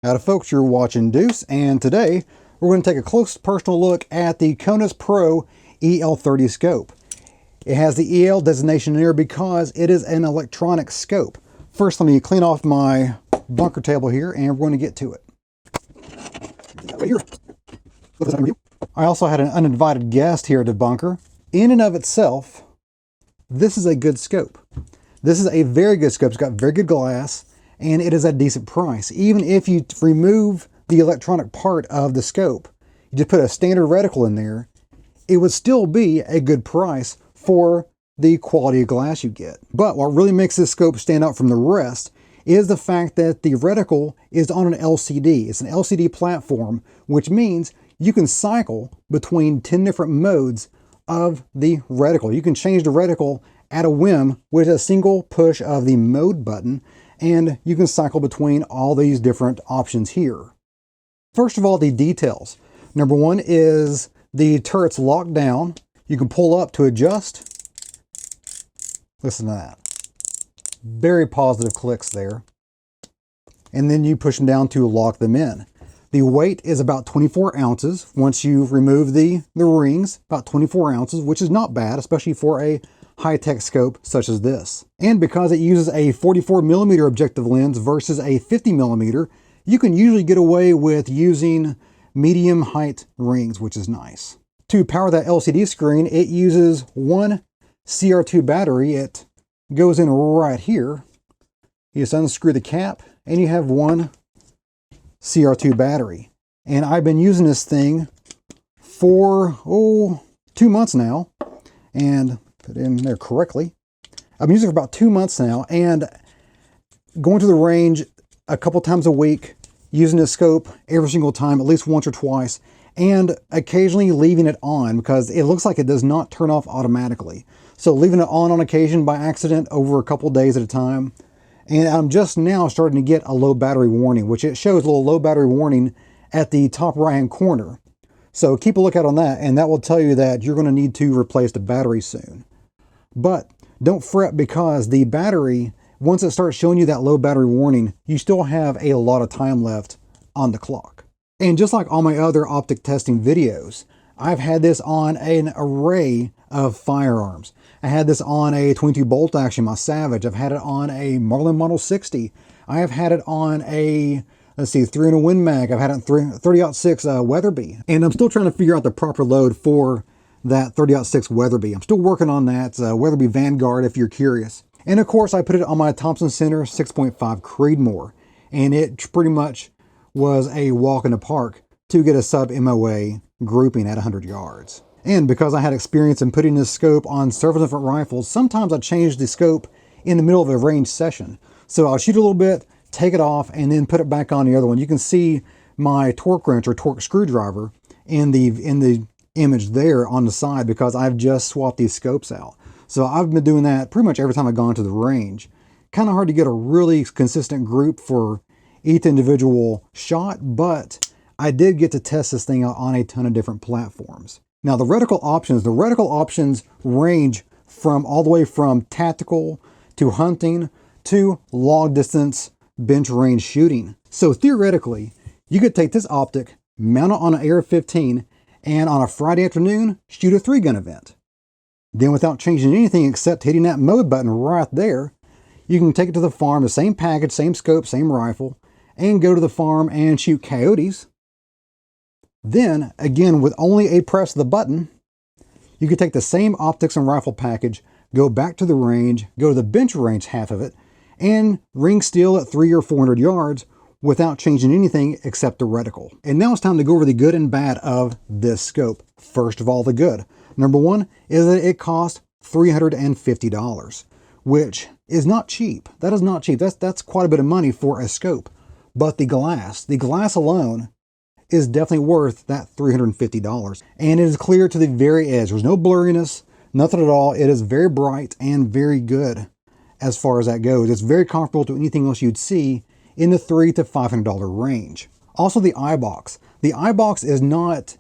Howdy folks, you're watching Deuce, and today we're going to take a close personal look at the KonusPro EL-30 scope. It has the EL designation there because it is an electronic scope. First, let me clean off my bunker table here, and we're going to get to it. Right here. I also had an uninvited guest here at the bunker. In and of itself, this is a good scope. This is a very good scope. It's got very good glass, and it is a decent price. Even if you remove the electronic part of the scope, you just put a standard reticle in there, it would still be a good price for the quality of glass you get. But what really makes this scope stand out from the rest is the fact that the reticle is on an LCD. It's an LCD platform, which means you can cycle between 10 different modes of the reticle. You can change the reticle at a whim with a single push of the mode button, and you can cycle between all these different options here. First of all, the details. Number one is the turret's locked down. You can pull up to adjust. Listen to that. Very positive clicks there. And then you push them down to lock them in. The weight is about 24 ounces. Once you remove the rings, about 24 ounces, which is not bad, especially for a high-tech scope such as this. And because it uses a 44mm objective lens versus a 50mm, you can usually get away with using medium height rings, which is nice. To power that LCD screen, it uses one CR2 battery. It goes in right here. You just unscrew the cap and you have one CR2 battery. And I've been using this thing for 2 months now, and put it in there correctly. I've been using it for about 2 months now, and going to the range a couple times a week, using the scope every single time, at least once or twice, and occasionally leaving it on because it looks like it does not turn off automatically. So leaving it on occasion by accident over a couple days at a time. And I'm just now starting to get a low battery warning, which it shows a little low battery warning at the top right hand corner. So keep a lookout on that, and that will tell you that you're going to need to replace the battery soon. But don't fret, because the battery, once it starts showing you that low battery warning, you still have a lot of time left on the clock. And just like all my other optic testing videos, I've had this on an array of firearms. I had this on a 22 bolt action, my Savage. I've had it on a Marlin Model 60. I have had it on a, let's see, 300 Win Mag. I've had it on 30-06 Weatherby. And I'm still trying to figure out the proper load for that 30-06 Weatherby. I'm still working on that. Weatherby Vanguard, if you're curious. And of course, I put it on my Thompson Center 6.5 Creedmoor. And it pretty much was a walk in the park to get a sub-MOA grouping at 100 yards. And because I had experience in putting this scope on several different rifles, sometimes I changed the scope in the middle of a range session. So I'll shoot a little bit, take it off, and then put it back on the other one. You can see my torque wrench or torque screwdriver in the image there on the side because I've just swapped these scopes out. So I've been doing that pretty much every time I've gone to the range. Kind of hard to get a really consistent group for each individual shot, but I did get to test this thing out on a ton of different platforms. Now the reticle options range from all the way from tactical to hunting to long distance bench range shooting. So theoretically, you could take this optic, mount it on an AR-15, and on a Friday afternoon, shoot a 3-gun event. Then without changing anything except hitting that mode button right there, you can take it to the farm, the same package, same scope, same rifle, and go to the farm and shoot coyotes. Then, again, with only a press of the button, you can take the same optics and rifle package, go back to the range, go to the bench range half of it, and ring steel at 300 or 400 yards without changing anything except the reticle. And now it's time to go over the good and bad of this scope. First of all, the good. Number one is that it costs $350, which is not cheap. That is not cheap. That's quite a bit of money for a scope. But the glass alone is definitely worth that $350. And it is clear to the very edge. There's no blurriness, nothing at all. It is very bright and very good as far as that goes. It's very comparable to anything else you'd see in the $300 to $500 range. Also the eye box. The eye box is not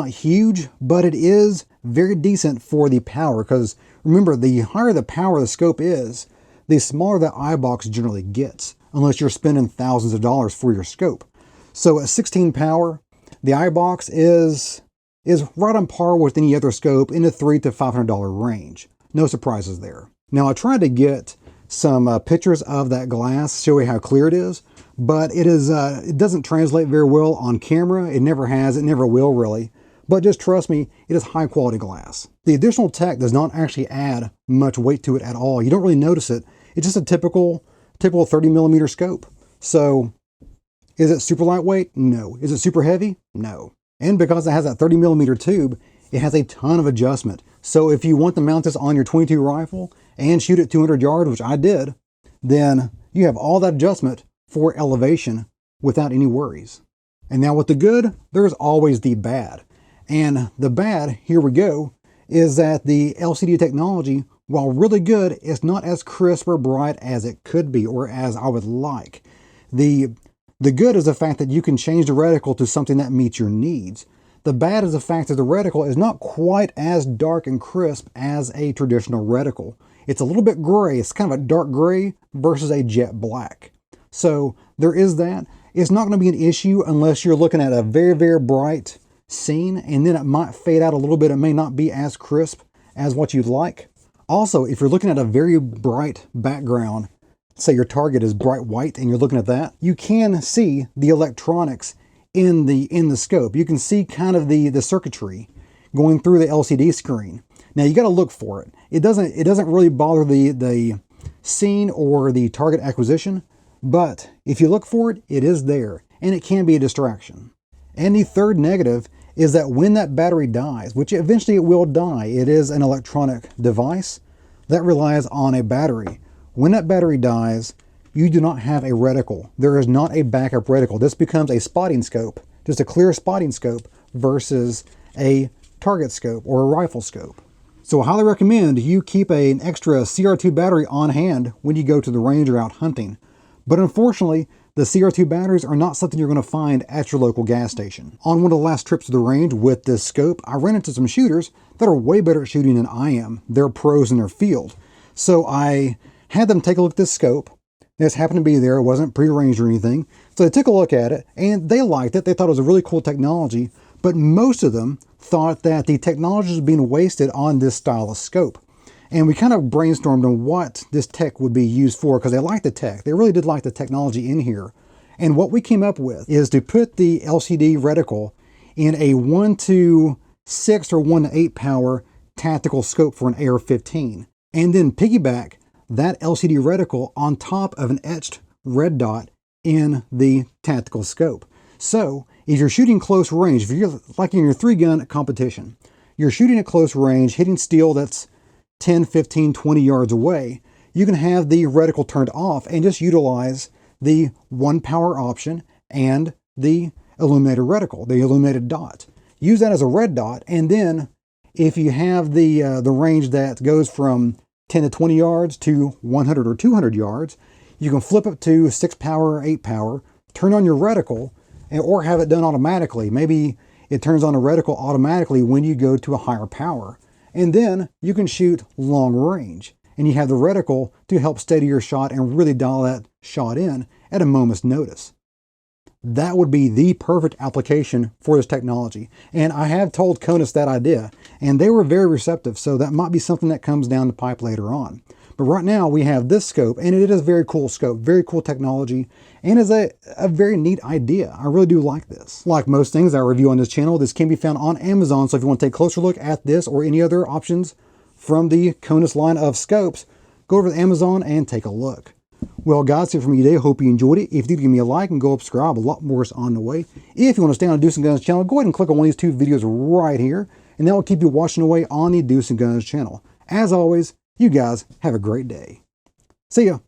huge, but it is very decent for the power, because remember, the higher the power the scope is, the smaller the eye box generally gets. unless you're spending thousands of dollars for your scope. So at 16 power, the iBox is right on par with any other scope in the $300 to $500 range. No surprises there. Now I tried to get some pictures of that glass, show you how clear it is, but it doesn't translate very well on camera. It never has, it never will really. But just trust me, it is high quality glass. The additional tech does not actually add much weight to it at all. You don't really notice it. It's just a typical 30mm scope. So is it super lightweight? No. Is it super heavy? No. And because it has that 30mm tube, it has a ton of adjustment. So if you want to mount this on your .22 rifle and shoot at 200 yards, which I did, then you have all that adjustment for elevation without any worries. And now with the good, there's always the bad. And the bad, here we go, is that the LCD technology, while really good, is not as crisp or bright as it could be or as I would like. The good is the fact that you can change the reticle to something that meets your needs. The bad is the fact that the reticle is not quite as dark and crisp as a traditional reticle. It's a little bit gray. It's kind of a dark gray versus a jet black. So there is that. It's not going to be an issue unless you're looking at a very, very bright scene, and then it might fade out a little bit. It may not be as crisp as what you'd like. Also, if you're looking at a very bright background, say your target is bright white and you're looking at that, you can see the electronics in the scope. You can see kind of the circuitry going through the LCD screen. Now you got to look for it. It doesn't really bother the scene or the target acquisition, but if you look for it, it is there, and it can be a distraction. And the third negative is that when that battery dies, which eventually it will die, it is an electronic device that relies on a battery. When that battery dies, you do not have a reticle. There is not a backup reticle. This becomes a spotting scope, just a clear spotting scope versus a target scope or a rifle scope. So I highly recommend you keep an extra CR2 battery on hand when you go to the range or out hunting. But unfortunately, the CR2 batteries are not something you're going to find at your local gas station. On one of the last trips to the range with this scope, I ran into some shooters that are way better at shooting than I am. They're pros in their field. So I had them take a look at this scope. This happened to be there. It wasn't prearranged or anything. So they took a look at it and they liked it. They thought it was a really cool technology, but most of them thought that the technology was being wasted on this style of scope. And we kind of brainstormed on what this tech would be used for, because they liked the tech. They really did like the technology in here. And what we came up with is to put the LCD reticle in a 1:6 or 1:8 power tactical scope for an AR-15, and then piggyback that LCD reticle on top of an etched red dot in the tactical scope. So if you're shooting close range, if you're like in your 3-gun competition, you're shooting at close range, hitting steel that's 10, 15, 20 yards away, you can have the reticle turned off and just utilize the 1 power option and the illuminated reticle, the illuminated dot. Use that as a red dot, and then if you have the range that goes from 10 to 20 yards to 100 or 200 yards, you can flip it to 6 power or 8 power, turn on your reticle, or have it done automatically. Maybe it turns on a reticle automatically when you go to a higher power. And then you can shoot long range, and you have the reticle to help steady your shot and really dial that shot in at a moment's notice. That would be the perfect application for this technology. And I have told Konus that idea, and they were very receptive, so that might be something that comes down the pipe later on. But right now we have this scope, and it is a very cool scope, very cool technology, and is a very neat idea. I really do like this. Like most things I review on this channel, this can be found on Amazon, so if you want to take a closer look at this or any other options from the Konus line of scopes, go over to Amazon and take a look. Well guys, that's it for me today. Hope you enjoyed it. If you did, give me a like and go subscribe. A lot more is on the way. If you want to stay on the Deuce and Guns channel, go ahead and click on one of these 2 videos right here, and that will keep you watching away on the Deuce and Guns channel. As always, you guys have a great day. See ya.